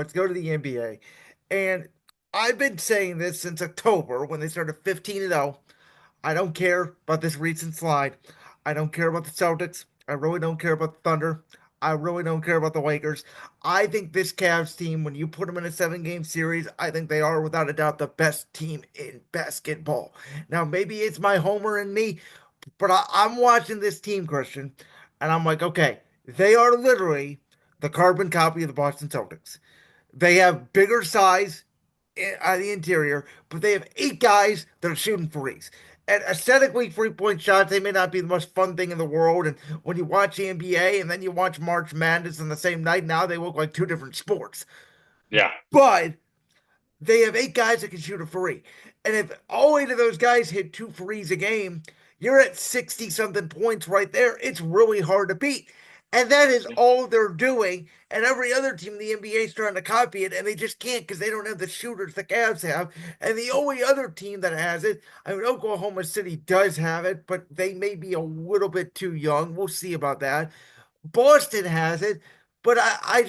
Let's go to the NBA. And I've been saying this since October when they started 15-0. I don't care about this recent slide. I don't care about the Celtics. I really don't care about the Thunder. I really don't care about the Lakers. I think this Cavs team, when you put them in a 7 game series, I think they are without a doubt the best team in basketball. Now, maybe it's my homer in me, but I'm watching this team, Christian, and I'm like, okay, they are literally the carbon copy of the Boston Celtics. They have bigger size on the interior, but they have 8 guys that are shooting threes. And aesthetically, 3 point shots, they may not be the most fun thing in the world. And when you watch the NBA and then you watch March Madness on the same night, now they look like two different sports. Yeah. But they have 8 guys that can shoot a three. And if all 8 of those guys hit two threes a game, you're at 60 something points right there. It's really hard to beat. And that is all they're doing. And every other team in the NBA is trying to copy it, and they just can't because they don't have the shooters the Cavs have. And the only other team that has it, I mean, Oklahoma City does have it, but they may be a little bit too young. We'll see about that. Boston has it, but I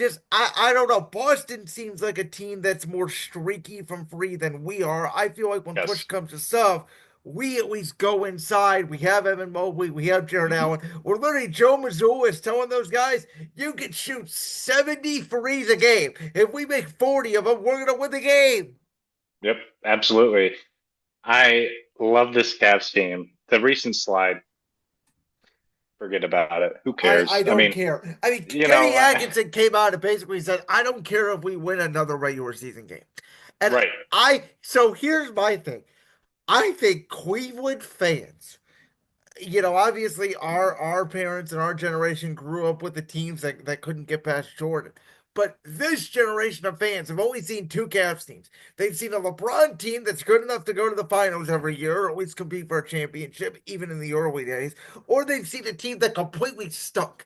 don't know. Boston seems like a team that's more streaky from free than we are. I feel like when push Yes. comes to shove, we at least go inside. We have Evan Mobley, we have Jared Mhm. Allen. We're literally Joe Mazzulla is telling those guys you can shoot 70 threes a game. If we make 40 of them, we're gonna win the game. Yep. Absolutely. I love this Cavs team. The recent slide, forget about it. Who I cares? I don't mean, care. I mean, you Kenny know, Atkinson came out and basically said, I don't care if we win another regular season game. And right. so here's my thing. I think Cleveland fans, obviously our parents and our generation grew up with the teams that couldn't get past Jordan. But this generation of fans have only seen two Cavs teams. They've seen a LeBron team that's good enough to go to the finals every year, or at least compete for a championship, even in the early days, or they've seen a team that completely stunk.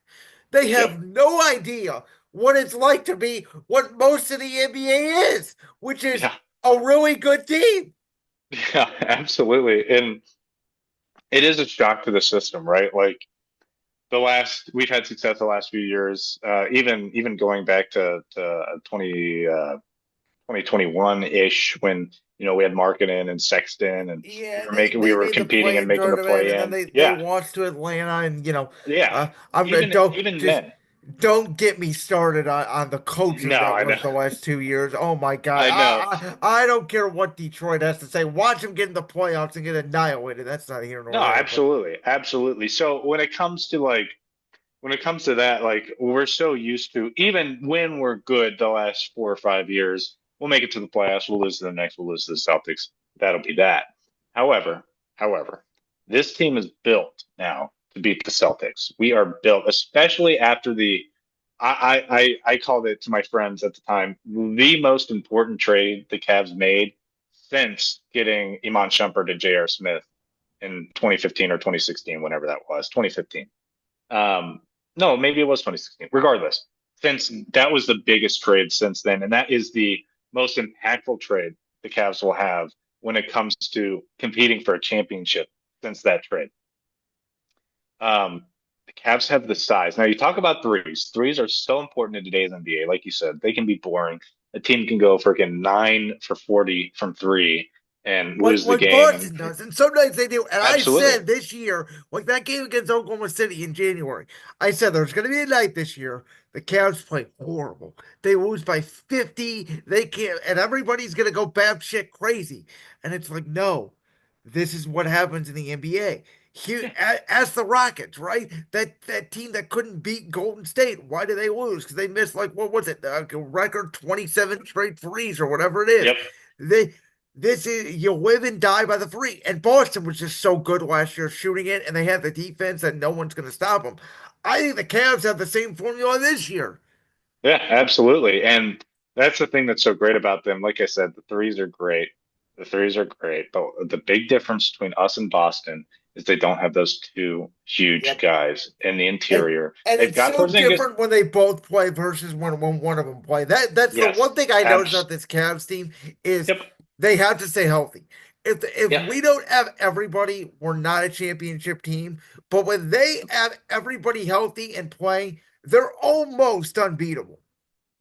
They Yep. have no idea what it's like to be what most of the NBA is, which is Yeah. a really good team. Yeah, absolutely. And it is a shock to the system, right? Like we've had success the last few years, even going back to 2021-ish when, we had Markkinen and Sexton and Yeah, we they were made the competing and play-in making the tournament, and play then in. they Yeah. lost to Atlanta, and Yeah. I'm Even don't even just then. don't get me started on the coaching No, that I know. was the last 2 years. Oh my God, I know. I don't care what Detroit has to say. Watch them get in the playoffs and get annihilated. That's not here nor No, there, but absolutely. Absolutely. So when it comes to that, like we're so used to, even when we're good the last 4 or 5 years, we'll make it to the playoffs, we'll lose to the next, we'll lose to the Celtics. That'll be that. However, however, this team is built now to beat the Celtics. We are built, especially after I called it to my friends at the time, the most important trade the Cavs made since getting Iman Shumpert and J.R. Smith in 2015 or 2016, whenever that was, 2015. Um, no, maybe it was 2016. Regardless, since that was the biggest trade since then, and that is the most impactful trade the Cavs will have when it comes to competing for a championship since that trade. The Cavs have the size. Now you talk about threes. Threes are so important in today's NBA. Like you said, they can be boring. A team can go freaking 9 for 40 from three and lose the like game. And Boston does, and sometimes they do. And I absolutely, said this year, like that game against Oklahoma City in January, I said there's going to be a night this year. The Cavs play horrible. They lose by 50. They can't, and everybody's going to go batshit crazy. And it's like, no, this is what happens in the NBA. Here, yeah, as the Rockets, right? That team that couldn't beat Golden State. Why did they lose? Because they missed like what was it? A record 27 straight threes or whatever it is. yep. They this is you live and die by the three. And Boston was just so good last year shooting it, and they had the defense that no one's going to stop them. I think the Cavs have the same formula this year. Yeah, absolutely. And that's the thing that's so great about them. Like I said, the threes are great. The threes are great. But the big difference between us and Boston is they don't have those two huge Yep. guys in the And interior. and They've it's got so Porzingis. different when they both play versus when one of them play. That's the Yes. one thing I noticed Abs. about this Cavs team is Yep. they have to stay healthy. If Yeah. we don't have everybody, we're not a championship team. But when they have everybody healthy and playing, they're almost unbeatable.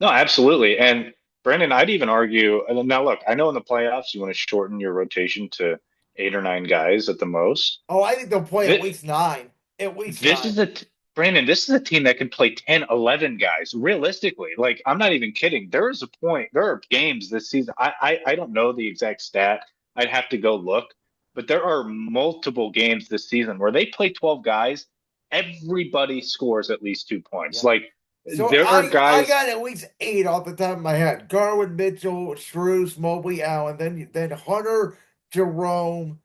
No, absolutely. And Brandon, I'd even argue. And now, look, I know in the playoffs you want to shorten your rotation to 8 or 9 guys at the most. Oh, I think they'll play at This, least nine. At least this nine. is Brandon, this is a team that can play 10, 11 guys realistically. Like, I'm not even kidding. There is a point, there are games this season. I don't know the exact stat. I'd have to go look, but there are multiple games this season where they play 12 guys. Everybody scores at least 2 points. Yeah. Like, So there are I guys. got at least eight off the top of my head. Garwin Mitchell, Shrews, Mobley, Allen, then Hunter, Jerome,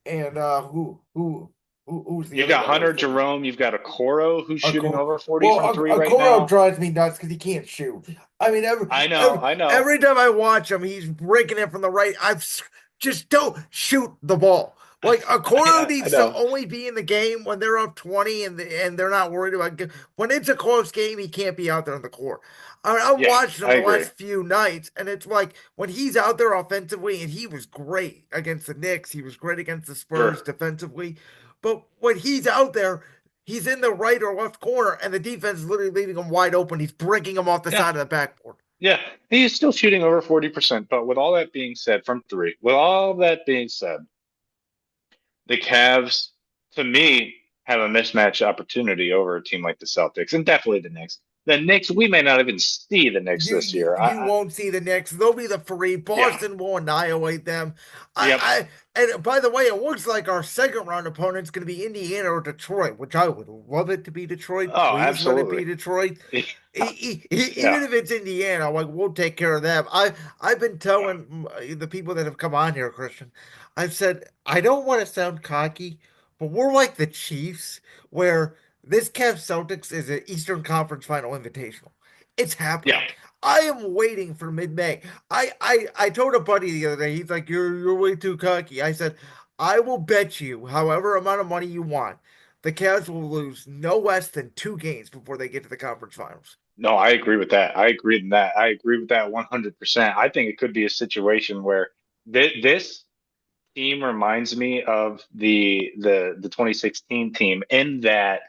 and who's the You've other got guy I was Hunter thinking? Jerome. You've got Okoro who's shooting Okoro. over 40 Well, from three right Okoro now. drives me nuts because he can't shoot. I mean, I know, I know, every time I watch him, he's breaking it from the right. Just don't shoot the ball. Like Okoro I needs to know. only be in the game when they're up 20 and they're not worried about when it's a close game. He can't be out there on the court. I mean, I'm Yeah, watching him I the agree. last few nights, and it's like when he's out there offensively, and he was great against the Knicks. He was great against the Spurs Sure. defensively. But when he's out there, he's in the right or left corner, and the defense is literally leaving him wide open. He's breaking him off the Yeah, side of the backboard. yeah. He is still shooting over 40%. But with all that being said, from three, with all that being said, the Cavs, to me, have a mismatch opportunity over a team like the Celtics and definitely the Knicks. The Knicks, we may not even see the Knicks this year. You won't see the Knicks. They'll be the free. Yeah, Boston will annihilate them. yep. And by the way, it looks like our second round opponent's going to be Indiana or Detroit, which I would love it to be Detroit. Oh, Please let it be absolutely. Detroit. Yeah, Even if it's Indiana, like we'll take care of them. I've been yeah, telling the people that have come on here, Christian. I've said I don't want to sound cocky, but we're like the Chiefs, where this Cavs Celtics is an Eastern Conference Final Invitational. It's yeah. happening. I am waiting for mid-May. I told a buddy the other day, he's like, you're way too cocky. I said, I will bet you however amount of money you want, the Cavs will lose no less than 2 games before they get to the conference finals. No, I agree with that. I agree with that. I agree with that 100%. I think it could be a situation where this team reminds me of the 2016 team in that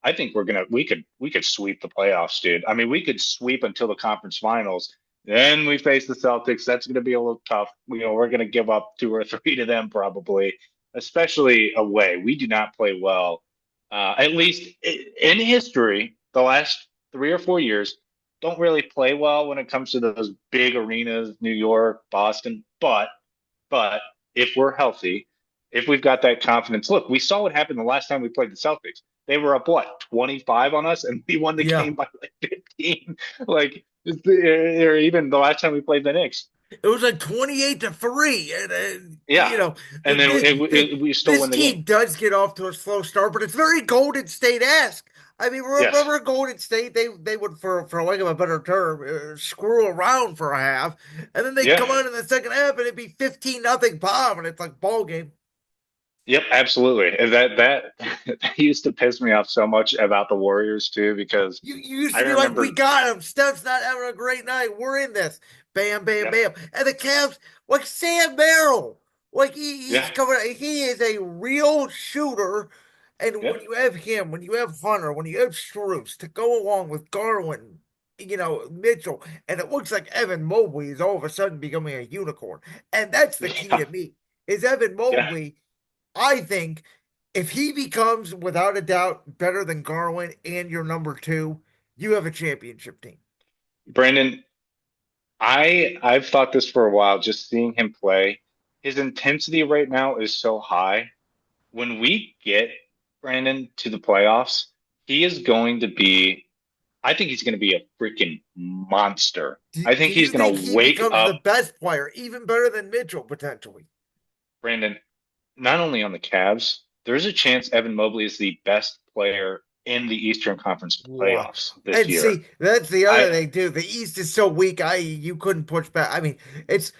I think we could sweep the playoffs, dude. I mean, we could sweep until the conference finals. Then we face the Celtics. That's going to be a little tough. We're going to give up 2 or 3 to them probably, especially away. We do not play well, at least in history. The last 3 or 4 years don't really play well when it comes to those big arenas, New York, Boston. But if we're healthy, if we've got that confidence, look, we saw what happened the last time we played the Celtics. They were up what 25 on us, and we won the Yeah. game by like 15. Like, or even the last time we played the Knicks. It was like 28-3. And, Yeah, and then we still this win the game. team does get off to a slow start, but it's very Golden State-esque. I mean, Yes. remember Golden State? They would, for lack of a better term, screw around for a half, and then they Yeah. come on in the second half and it'd be 15-0 bomb, and it's like ball game. Yep. Absolutely. And that used to piss me off so much about the Warriors too, because You used I to be like, we remember. got him. Steph's not having a great night. We're in this. Bam, bam, Yep. bam. And the Cavs, like Sam Merrill, like Yeah. he's coming. He is a real shooter. And when Yep. you have him, when you have Hunter, when you have Strus to go along with Garland, Mitchell, and it looks like Evan Mobley is all of a sudden becoming a unicorn. And that's the key Yeah. to me. Is Evan Yeah. Mobley, I think if he becomes without a doubt better than Garland and your number two, you have a championship team. Brandon, I've thought this for a while, just seeing him play. His intensity right now is so high. When we get Brandon to the playoffs, he is going to be, I think he's going to be a freaking monster. I Do think he's you think going to he wake becomes the up best player, even better than Mitchell potentially? Brandon, not only on the Cavs, there's a chance Evan Mobley is the best player in the Eastern Conference Wow. playoffs this And year. see, that's the other I, thing too. The East is so weak. You couldn't push back. I mean, it's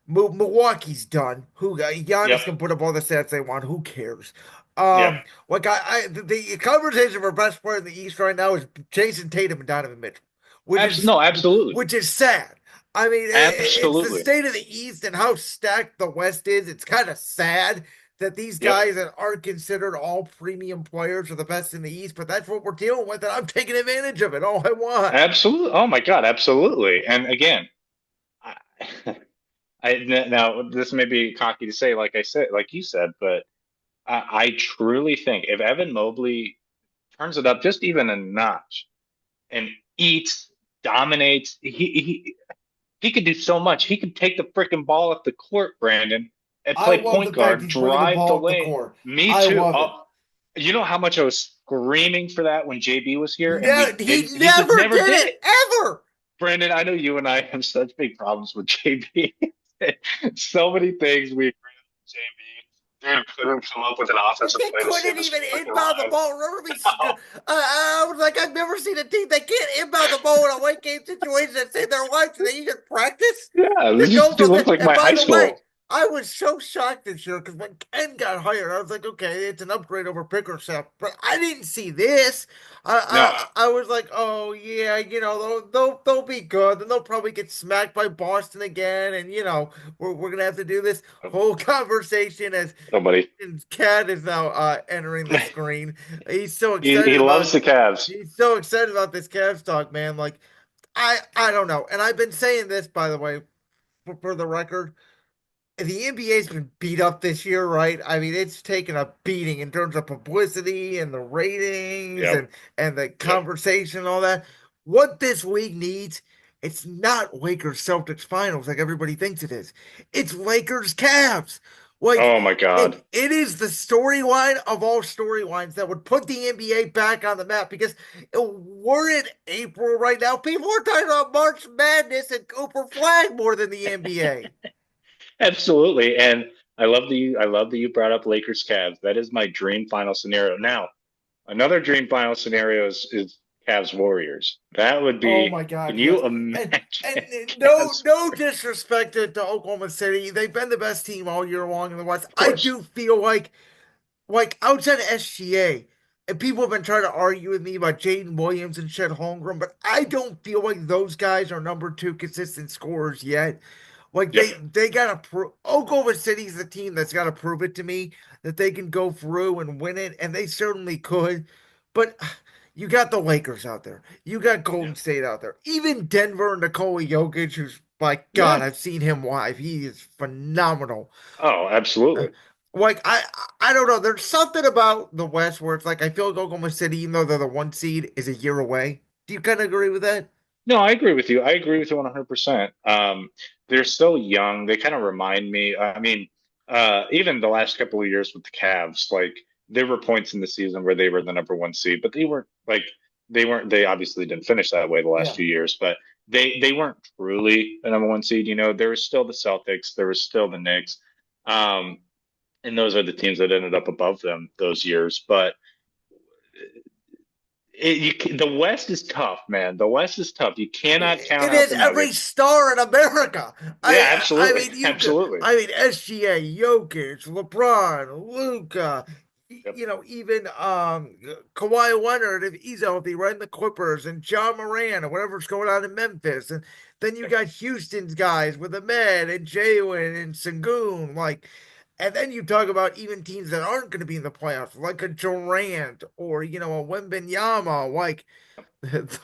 Milwaukee's done. Who yep, Giannis can put up all the stats they want. Who cares? yep, Like the conversation for best player in the East right now is Jason Tatum and Donovan Mitchell, which is no, absolutely, which is sad. I mean, it's the absolutely. state of the East and how stacked the West is. It's kind of sad that these Yep. guys that aren't considered all premium players are the best in the East, but that's what we're dealing with, and I'm taking advantage of it all I want. Absolutely. Oh my God, absolutely. And again, I, now this may be cocky to say, like I said, like you said, but I truly think if Evan Mobley turns it up just even a notch and eats, dominates, he could do so much. He could take the freaking ball off the court, Brandon, and I play love the point fact guard, he's bringing the drive the ball up the lane. court. Me I too. love it. You know how much I was screaming for that when JB was here, and No, we he didn't. He just never never did did it it. ever. Brandon, I know you and I have such big problems with JB. So many things we agree with JB. Dude couldn't come up with an offensive They play to save couldn't his even freaking inbound the lives. ball. Remember me? I was like, I've never seen a team that can't inbound the ball in a late game situation and save their lives. And they even practice Yeah, to this go dude from looked there. like And my by high the way, school. I was so shocked this year because when Ken got hired, I was like, okay, it's an upgrade over Pickersaft, but I didn't see this. No, I was like, oh yeah, they'll be good, and they'll probably get smacked by Boston again, and we're gonna have to do this whole conversation as nobody. his cat is now entering the screen. He's so He excited loves about the Cavs. he's so excited about this Cavs talk, man. Like I don't know, and I've been saying this by the way for the record the NBA's been beat up this year, right? I mean, it's taken a beating in terms of publicity and the ratings Yep. and the Yep. conversation and all that. What this league needs, it's not Lakers Celtics finals like everybody thinks it is. It's Lakers Cavs. Like Oh my God. it is the storyline of all storylines that would put the NBA back on the map because we're in April right now. People are talking about March Madness and Cooper Flag more than the NBA. Absolutely. And I love that you brought up Lakers Cavs. That is my dream final scenario. Now, another dream final scenario is Cavs Warriors. That would Oh be, my can God, yes. you imagine And no Cavs no Warriors? disrespect to Oklahoma City. They've been the best team all year long in the West. Of I course. do feel like outside of SGA, and people have been trying to argue with me about Jaden Williams and Chet Holmgren, but I don't feel like those guys are number two consistent scorers yet. Like Yep. they gotta prove Oklahoma City's the team that's gotta prove it to me that they can go through and win it, and they certainly could. But you got the Lakers out there. You got Golden Yeah. State out there. Even Denver and Nikola Jokic, who's my God, Yeah. I've seen him live. He is phenomenal. Oh, absolutely. Like I don't know. There's something about the West where it's like I feel like Oklahoma City, even though they're the one seed, is a year away. Do you kind of agree with that? No, I agree with you. I agree with you 100%. They're so young. They kind of remind me. I mean, even the last couple of years with the Cavs, like there were points in the season where they were the number one seed, but they weren't. They obviously didn't finish that way the last Yeah. few years, but they weren't truly the number one seed. You know, there was still the Celtics, there was still the Knicks, um, and those are the teams that ended up above them those years. But the West is tough, man. The West is tough. You cannot count It out is the every Nuggets. star in America. Yeah, I absolutely. mean you could Absolutely. I mean SGA, Jokic, LeBron, Luca, Yep. even Kawhi Leonard if he's healthy, right in the Clippers and John Moran or whatever's going on in Memphis. And then you Yep. got Houston's guys with Ahmed and Jalen and Sengun, and then you talk about even teams that aren't going to be in the playoffs, like a Durant or a Wembenyama, like the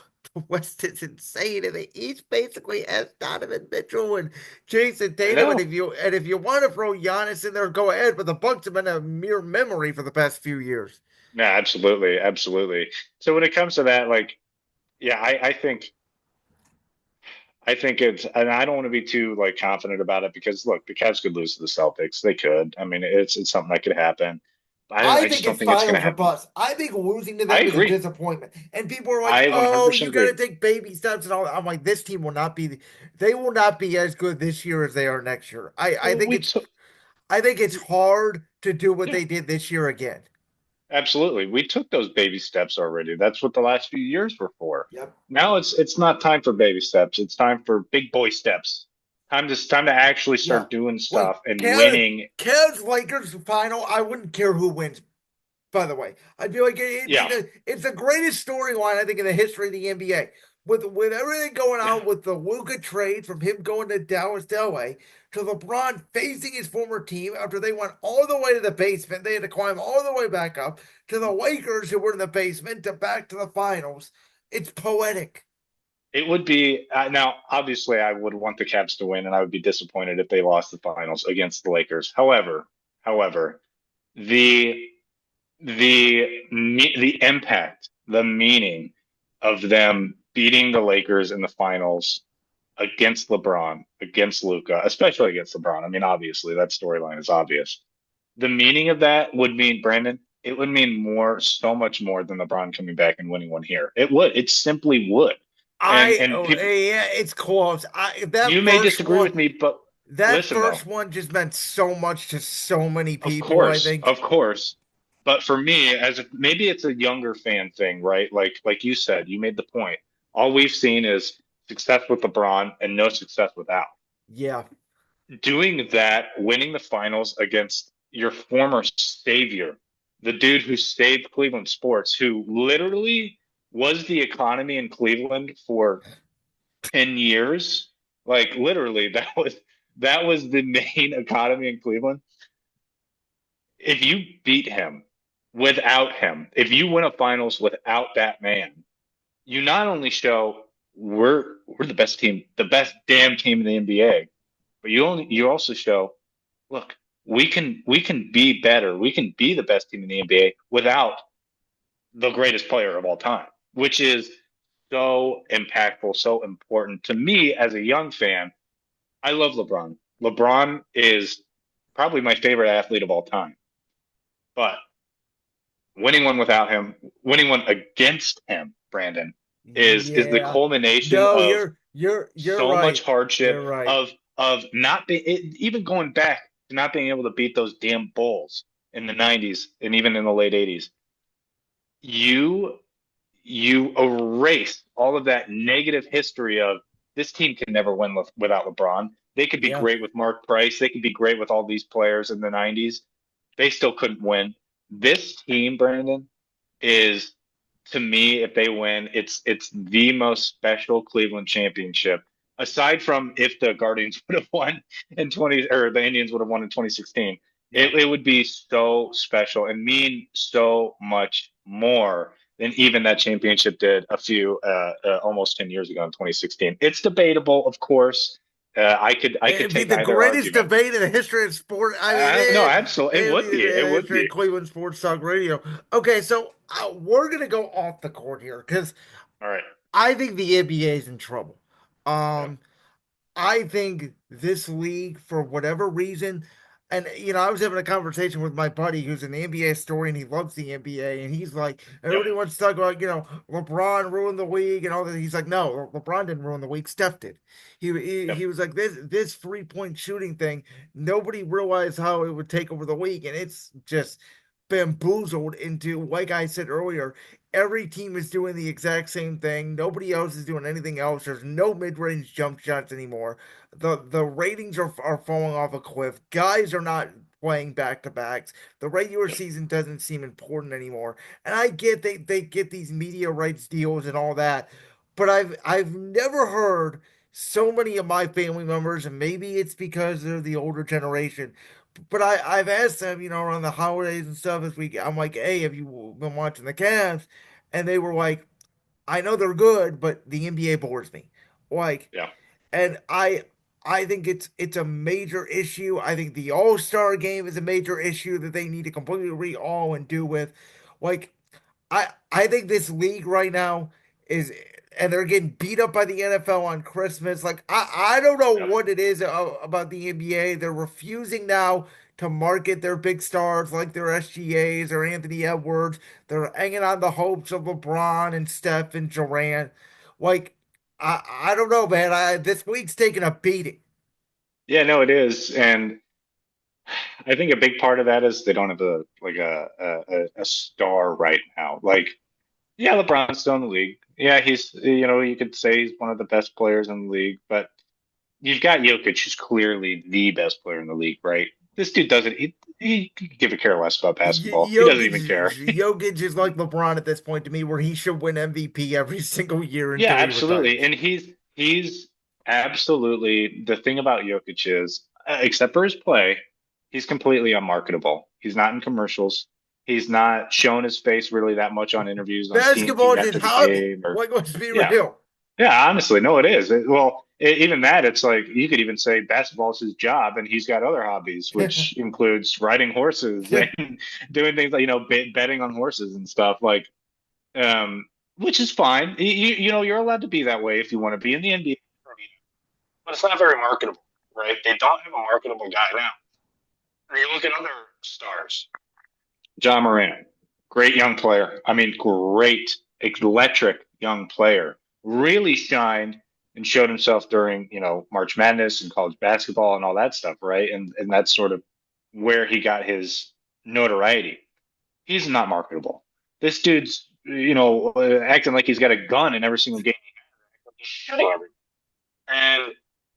West is insane, and the East basically has Donovan Mitchell and Jason I Tatum. And know. if you want to throw Giannis in there, go ahead. But the Bucks have been a mere memory for the past few years. No, absolutely. Absolutely. So when it comes to that, like, yeah, I think it's, and I don't want to be too like confident about it because look, the Cavs could lose to the Celtics. They could. I mean, it's something that could happen. I I just think don't it's think it's going to finals or happen. bust. I think losing to I them is a agree. disappointment. And people are like, I "Oh, you 100% got to agree. take baby steps and all." I'm like, "This team will not be. They will not be as good this year as they are next year." I Well, think we it's took, I think it's hard to do what yeah. they did this year again. Absolutely. We took those baby steps already. That's what the last few years were for. Yep. Now it's not time for baby steps. It's time for big boy steps. Time to actually Yeah. start doing Like stuff and Cavs, winning. Cavs Lakers final, I wouldn't care who wins, by the way. I feel like Yeah. it's the greatest storyline, I think, in the history of the NBA. with everything going on with the Luka trade from him going to Dallas to LA to LeBron facing his former team after they went all the way to the basement, they had to climb all the way back up to the Lakers who were in the basement to back to the finals. It's poetic. It would be now. Obviously, I would want the Cavs to win, and I would be disappointed if they lost the finals against the Lakers. However, the the impact, the meaning of them beating the Lakers in the finals against LeBron, against Luca, especially against LeBron. I mean, obviously that storyline is obvious. The meaning of that would mean, Brandon, it would mean more, so much more than LeBron coming back and winning one here. It would. It simply would. And people, Yeah, it's close. you may disagree with me, but That listen first though, one just meant so much to so many people, I think. Of course. But for me, maybe it's a younger fan thing, right? Like you said, you made the point. All we've seen is success with LeBron and no success without. Yeah. Doing that, winning the finals against your former savior, the dude who saved Cleveland sports, who literally was the economy in Cleveland for 10 years. Like literally, that was the main economy in Cleveland. If you beat him without him, if you win a finals without that man, you not only show we're the best team, the best damn team in the NBA, but you also show, look, we can be better. We can be the best team in the NBA without the greatest player of all time, which is so impactful, so important to me as a young fan. I love LeBron. LeBron is probably my favorite athlete of all time. But winning one without him, winning one against him, Brandon, is the Yeah. culmination No, of you're so much right. You're hardship right. of not being even going back to not being able to beat those damn Bulls in the 90s and even in the late 80s. You you erase all of that negative history of this team can never win without LeBron. They could be Yeah. great with Mark Price. They could be great with all these players in the 90s. They still couldn't win. This team, Brandon, is to me, if they win, it's the most special Cleveland championship. Aside from if the Guardians would have won in 20 or the Indians would have won in 2016, Yeah. it would be so special and mean so much more than even that championship did a few almost 10 years ago in 2016. It's debatable, of course. I could It'd be take the either greatest argument. debate in the history of sport. I mean, No, absolutely, it it'd be would be. in It the would history of be. Cleveland Sports Talk Radio. Okay, so we're gonna go off the court here because All right. I think the NBA is in trouble. Yeah. Um, I think this league, for whatever reason, and I was having a conversation with my buddy who's an NBA historian. He loves the NBA, and he's like, Yep. everybody wants to talk about, LeBron ruined the league and all that. He's like, no, LeBron didn't ruin the league. Steph did. He Yep. was like, this 3-point shooting thing. Nobody realized how it would take over the league, and it's just bamboozled into, like I said earlier, every team is doing the exact same thing. Nobody else is doing anything else. There's no mid-range jump shots anymore. The ratings are falling off a cliff. Guys are not playing back to backs. The regular Yep. season doesn't seem important anymore. And I get they get these media rights deals and all that, but I've never heard so many of my family members, and maybe it's because they're the older generation, but I've asked them, around the holidays and stuff this week. I'm like, hey, have you been watching the Cavs? And they were like, I know they're good, but the NBA bores me. Like, Yeah. and I think it's a major issue. I think the All-Star game is a major issue that they need to completely re-all and do with. Like, I think this league right now is, and they're getting beat up by the NFL on Christmas. Like, I don't know Yep. what it is about the NBA. They're refusing now to market their big stars like their SGAs or Anthony Edwards. They're hanging on the hopes of LeBron and Steph and Durant. Like, I don't know, man. This league's taking a beating. Yeah, no, it is. And I think a big part of that is they don't have a star right now. Like, yeah, LeBron's still in the league. Yeah, you could say he's one of the best players in the league, but you've got Jokic, who's clearly the best player in the league, right? This dude doesn't. He could give a care less about basketball. He doesn't even Jokic, care. Jokic is like LeBron at this point to me, where he should win MVP every single year Yeah, until he absolutely. retires. And he's absolutely the thing about Jokic is, except for his play, he's completely unmarketable. He's not in commercials. He's not showing his face really that much on interviews on Basketball TV is his after the hobby. game or Like, let's be yeah. real. Yeah, honestly, no, it is. Even that, it's like you could even say basketball is his job, and he's got other hobbies, which includes riding horses and doing things like, betting on horses and stuff. Like, um, which is fine. You're allowed to be that way if you want to be in the NBA, but it's not very marketable, right? They don't have a marketable guy now. You look at other stars. John Moran, great young player. I mean, great, electric young player. Really shined and showed himself during, March Madness and college basketball and all that stuff, right? And that's sort of where he got his notoriety. He's not marketable. This dude's, acting like he's got a gun in every single game. He's shooting every. And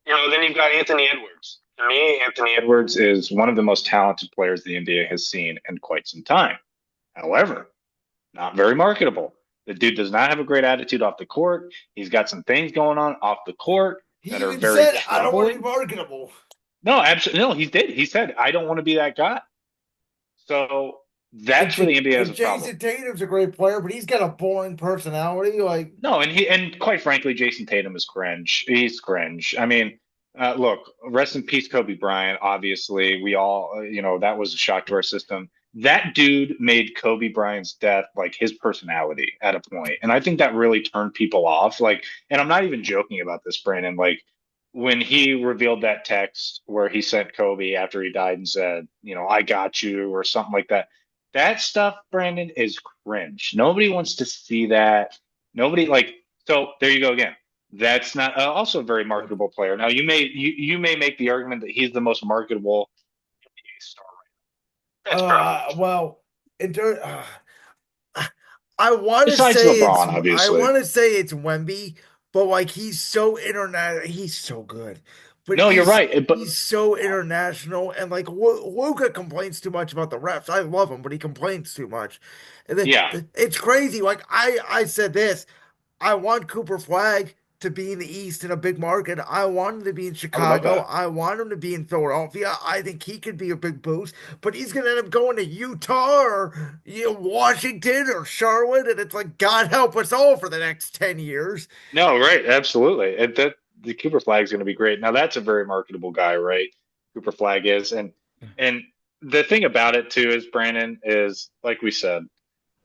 then you've got Anthony Edwards. To me, Anthony Edwards is one of the most talented players the NBA has seen in quite some time. However, not very marketable. The dude does not have a great attitude off the court. He's got some things going on off the court He that are even very said, I don't want to be troubling. marketable. No, absolutely. No, he did. He said, I don't want to be that guy. So And, that's where the NBA has and a problem. Jason Tatum's a great player, but he's got a boring personality. Like, No, and quite frankly, Jason Tatum is cringe. He's cringe. I mean, look, rest in peace, Kobe Bryant. Obviously, we all, that was a shock to our system. That dude made Kobe Bryant's death like his personality at a point, and I think that really turned people off. Like, and I'm not even joking about this, Brandon. Like, when he revealed that text where he sent Kobe after he died and said, "I got you" or something like that. That stuff, Brandon, is cringe. Nobody wants to see that. Nobody like so there you go again. That's not also a very marketable player. Now you may make the argument that he's the most marketable NBA star right now. That's probably well, I want to besides say it's LeBron, I obviously. want to say it's Wemby, but like he's so internet, he's so good, but No, you're right. But he's so international, and like Luka complains too much about the refs. I love him, but he complains too much, and yeah, it's crazy. Like I said this. I want Cooper Flag to be in the East in a big market. I want him to be in I would love Chicago. that. I want him to be in Philadelphia. I think he could be a big boost, but he's going to end up going to Utah or Washington or Charlotte, and it's like God help us all for the next 10 years. No, right, absolutely. And that the Cooper Flag is going to be great. Now that's a very marketable guy, right? Cooper Flag is, and the thing about it too is Brandon is like we said,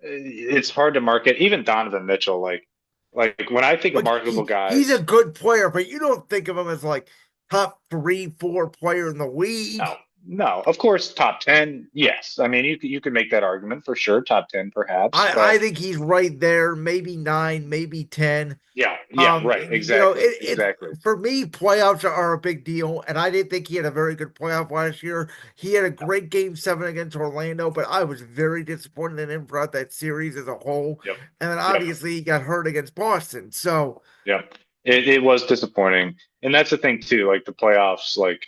it's hard to market. Even Donovan Mitchell, like when I think of Like marketable he's a guys, good player, but you don't think of him as like top three, four player in the no, league. no. Of course, top 10, yes. I mean, you could make that argument for sure, top 10 perhaps, I but think he's right there, maybe nine, maybe 10. yeah, yeah, right, exactly, It exactly. for me, playoffs are a big deal, and I didn't think he had a very good playoff last year. He had a great game seven against Orlando, but I was very disappointed in him throughout that series as a whole. Yep, And then yep, obviously he got hurt against Boston. So yep. It was disappointing, and that's the thing too. Like the playoffs, like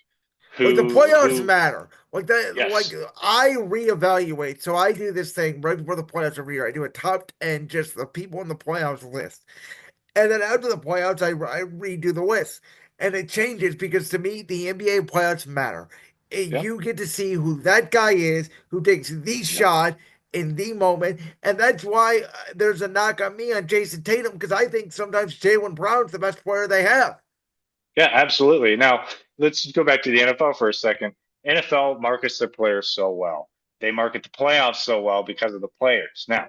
like the playoffs who, matter. Like that, like yes, I reevaluate. So I do this thing right before the playoffs every year. I do a top 10, just the people in the playoffs list. And then after the playoffs, I redo the list. And it changes because to me, the NBA playoffs matter. yep, You get to see who that guy is, who takes the yep. shot in the moment. And that's why there's a knock on me on Jason Tatum, because I think sometimes Jalen Brown's the best player they have. Yeah, absolutely. Now, let's go back to the NFL for a second. NFL markets their players so well. They market the playoffs so well because of the players. Now,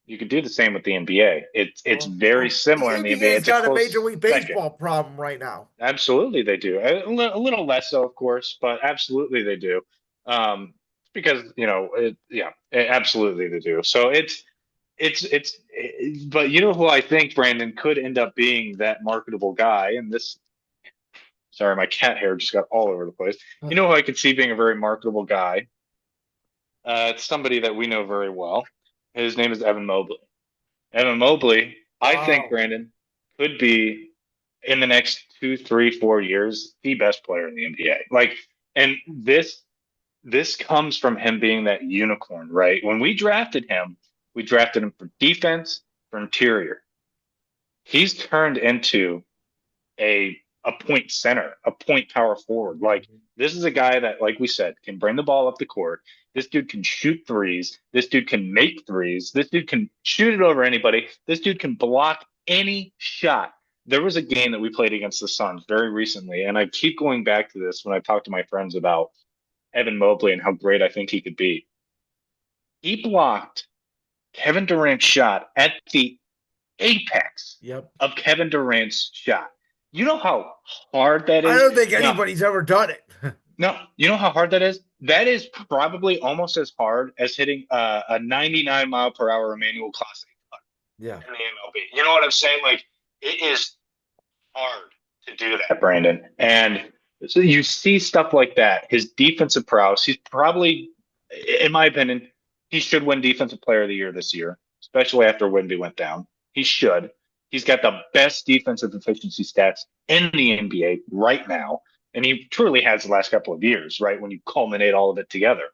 you could do the same with the NBA. It's very The similar in the NBA. NBA's It's a got a Major close League second. Baseball problem right now. Absolutely, they do. A little less so, of course, but absolutely they do. Because yeah, absolutely they do. So but you know who I think Brandon could end up being that marketable guy, and this sorry, my cat hair just got all over the place. You know who I could see being a very marketable guy? It's somebody that we know very well. His name is Evan Mobley. Evan Mobley, I think, Wow. Brandon, could be in the next 2, 3, 4 years the best player in the NBA. Like, and this this comes from him being that unicorn, right? When we drafted him for defense, for interior. He's turned into a point center, a point power forward. Like this is a guy that, like we said, can bring the ball up the court. This dude can shoot threes. This dude can make threes. This dude can shoot it over anybody. This dude can block any shot. There was a game that we played against the Suns very recently, and I keep going back to this when I talk to my friends about Evan Mobley and how great I think he could be. He blocked Kevin Durant's shot at the apex Yep. of Kevin Durant's shot. You know how hard that I is? don't think Now, anybody's ever done it. no, you know how hard that is? That is probably almost as hard as hitting a 99-mile-per-hour Emmanuel Classic Yeah. in the MLB. You know what I'm saying? Like, it is hard to do that, Brandon. And so you see stuff like that. His defensive prowess, he's probably, in my opinion, he should win Defensive Player of the Year this year, especially after Wemby went down. He should. He's got the best defensive efficiency stats in the NBA right now. And he truly has the last couple of years, right? When you culminate all of it together.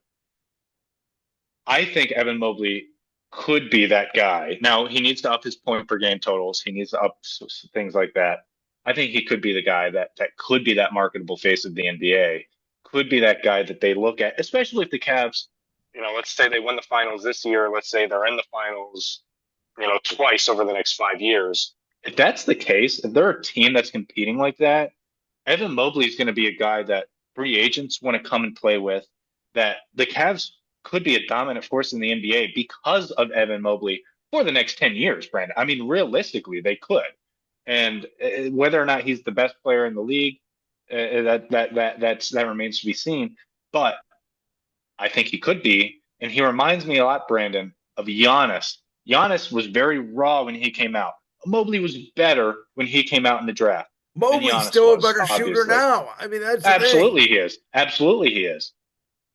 I think Evan Mobley could be that guy. Now, he needs to up his point per game totals. He needs to up things like that. I think he could be the guy that could be that marketable face of the NBA, could be that guy that they look at, especially if the Cavs, let's say they win the finals this year. Let's say they're in the finals, twice over the next 5 years. If that's the case, if they're a team that's competing like that, Evan Mobley is going to be a guy that free agents want to come and play with, that the Cavs could be a dominant force in the NBA because of Evan Mobley for the next 10 years, Brandon. I mean, realistically, they could. And whether or not he's the best player in the league, that remains to be seen. But I think he could be. And he reminds me a lot, Brandon, of Giannis. Giannis was very raw when he came out. Mobley was better when he came out in the draft than Mobley's Giannis still a was, better shooter obviously. now. I mean, that's the thing. Absolutely he is. Absolutely he is.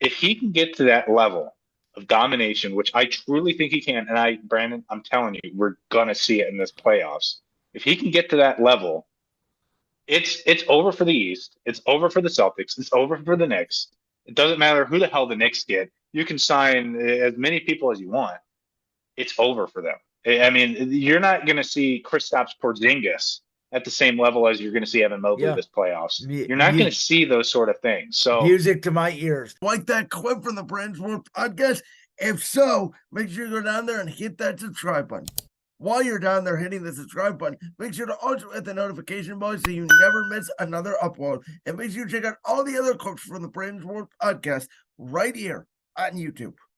If he can get to that level of domination, which I truly think he can, and Brandon, I'm telling you, we're gonna see it in this playoffs. If he can get to that level, it's over for the East. It's over for the Celtics. It's over for the Knicks. It doesn't matter who the hell the Knicks get. You can sign as many people as you want. It's over for them. I mean, you're not going to see Kristaps Porzingis at the same level as you're going to see Evan Mobley Yeah. this playoffs. You're not going to see those sort of things. So Music to my ears. Like that clip from the Friends World podcast? If so, make sure you go down there and hit that subscribe button. While you're down there hitting the subscribe button, make sure to also hit the notification bell so you never miss another upload. And make sure you check out all the other clips from the Friends World podcast right here on YouTube.